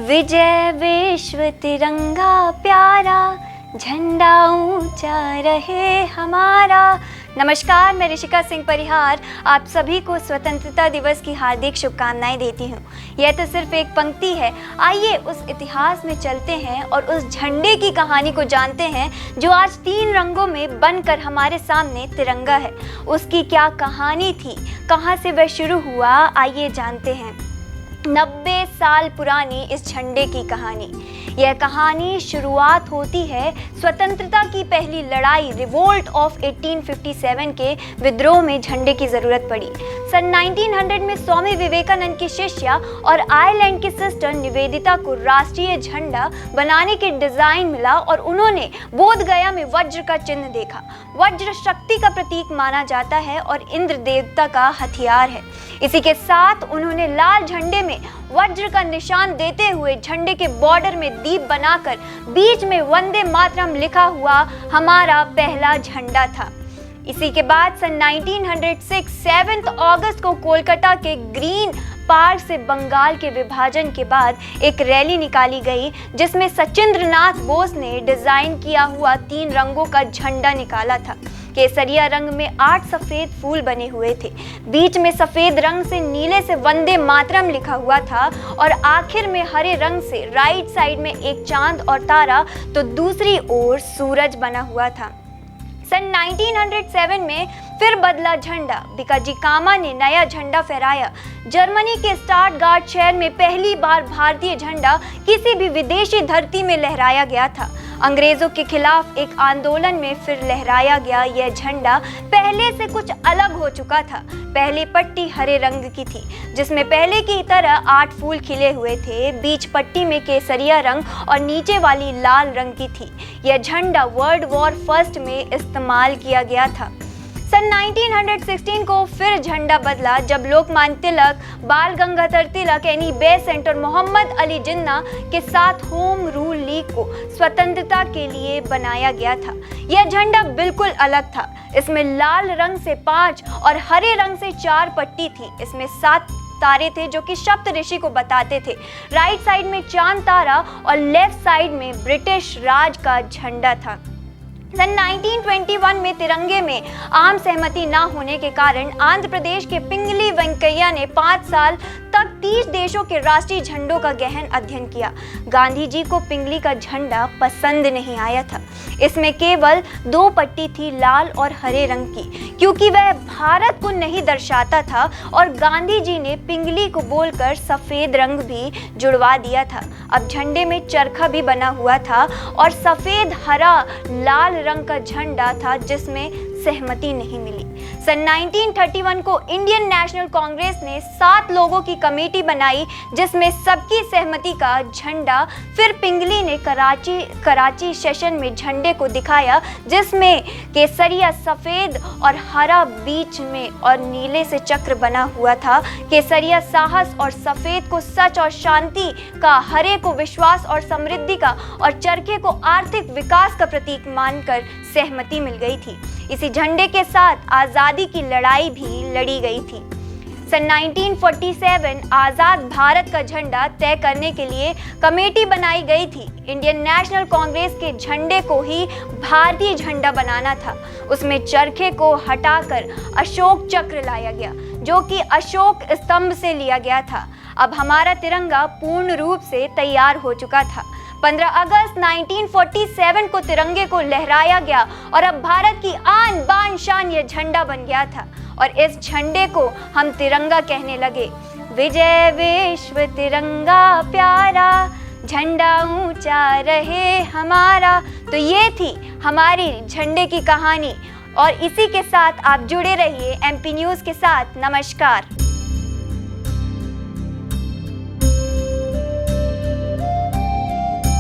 विजय विश्व तिरंगा प्यारा, झंडा ऊंचा रहे हमारा। नमस्कार, मैं ऋषिका सिंह परिहार आप सभी को स्वतंत्रता दिवस की हार्दिक शुभकामनाएं देती हूँ। यह तो सिर्फ एक पंक्ति है, आइए उस इतिहास में चलते हैं और उस झंडे की कहानी को जानते हैं जो आज 3 रंगों में बनकर हमारे सामने तिरंगा है। उसकी क्या कहानी थी, कहाँ से वह शुरू हुआ, आइए जानते हैं। 90 साल पुरानी इस झंडे की कहानी। यह कहानी शुरुआत होती है स्वतंत्रता की पहली लड़ाई रिवोल्ट ऑफ 1857 के विद्रोह में झंडे की जरूरत पड़ी। सन 1900 में स्वामी विवेकानंद की शिष्या और आयरलैंड की सिस्टर निवेदिता को राष्ट्रीय झंडा बनाने के डिजाइन मिला और उन्होंने बोध गया में वज्र का चिन्ह देखा। वज्र शक्ति का प्रतीक माना जाता है और इंद्र देवता का हथियार है। इसी के साथ उन्होंने लाल झंडे में वज्र का निशान देते हुए झंडे के बॉर्डर में दीप बनाकर बीच में वंदे मातरम लिखा हुआ हमारा पहला झंडा था। इसी के बाद सन 1906 7 अगस्त को कोलकाता के ग्रीन पार्क से बंगाल के विभाजन के बाद एक रैली निकाली गई जिसमें सचिंद्रनाथ बोस ने डिजाइन किया हुआ 3 रंगों का झंडा निकाला था। केसरिया रंग में 8 सफेद फूल बने हुए थे, बीच में सफेद रंग से नीले से वंदे मातरम लिखा हुआ था और आखिर में हरे रंग से राइट साइड में एक चांद और तारा तो दूसरी ओर सूरज बना हुआ था। सन 1907 में फिर बदला झंडा। भिकाजी कामा ने नया झंडा फहराया। जर्मनी के स्टटगार्ट शहर में पहली बार भारतीय झंडा किसी भी विदेशी धरती में लहराया गया था। अंग्रेजों के खिलाफ एक आंदोलन में फिर लहराया गया यह झंडा पहले से कुछ अलग हो चुका था। पहली पट्टी हरे रंग की थी जिसमें पहले की तरह 8 फूल खिले हुए थे। बीच पट्टी में केसरिया रंग और नीचे वाली लाल रंग की थी। यह झंडा वर्ल्ड वॉर फर्स्ट में इस्तेमाल किया गया था। सन 1916 को फिर झंडा बदला जब लोकमान्य तिलक, बाल गंगाधर तिलक, एनी बेसेंट और मोहम्मद अली जिन्ना के साथ होम रूल लीग को स्वतंत्रता के लिए बनाया गया था। यह झंडा बिल्कुल अलग था। इसमें लाल रंग से 5 और हरे रंग से 4 पट्टी थी। इसमें 7 तारे थे जो कि सप्त ऋषि को बताते थे। राइट साइड में चांद तारा और लेफ्ट साइड में ब्रिटिश राज का झंडा था। सन 1921 में तिरंगे में आम सहमति न होने के कारण आंध्र प्रदेश के पिंगली वेंकैया ने 5 साल तक 30 देशों के राष्ट्रीय झंडों का गहन अध्ययन किया। गांधी जी को पिंगली का झंडा पसंद नहीं आया था। इसमें केवल 2 पट्टी थी, लाल और हरे रंग की, क्योंकि वह भारत को नहीं दर्शाता था और गांधी जी ने पिंगली को बोलकर सफेद रंग भी जुड़वा दिया था। अब झंडे में चरखा भी बना हुआ था और सफेद, हरा, लाल रंग का झंडा था जिसमें सहमति नहीं मिली। सन 1931 को इंडियन नेशनल कांग्रेस ने 7 लोगों की कमेटी बनाई जिसमें सबकी सहमति का झंडा। फिर पिंगली ने कराची सेशन में झंडे को दिखाया जिसमें केसरिया सफेद और हरा बीच में और नीले से चक्र बना हुआ था। केसरिया साहस और सफेद को सच और शांति का, हरे को विश्वास और समृद्धि का और चरखे को आर्थिक विकास का प्रतीक मानकर सहमति मिल गई थी। इसी झंडे के साथ आज़ादी की लड़ाई भी लड़ी गई थी। सन 1947 आज़ाद भारत का झंडा तय करने के लिए कमेटी बनाई गई थी। इंडियन नेशनल कांग्रेस के झंडे को ही भारतीय झंडा बनाना था। उसमें चरखे को हटाकर अशोक चक्र लाया गया जो कि अशोक स्तंभ से लिया गया था। अब हमारा तिरंगा पूर्ण रूप से तैयार हो चुका था। 15 अगस्त 1947 को तिरंगे को लहराया गया और अब भारत की आन बान शान ये झंडा बन गया था और इस झंडे को हम तिरंगा कहने लगे। विजय विश्व तिरंगा प्यारा, झंडा ऊंचा रहे हमारा। तो ये थी हमारी झंडे की कहानी और इसी के साथ आप जुड़े रहिए MP न्यूज़ के साथ। नमस्कार।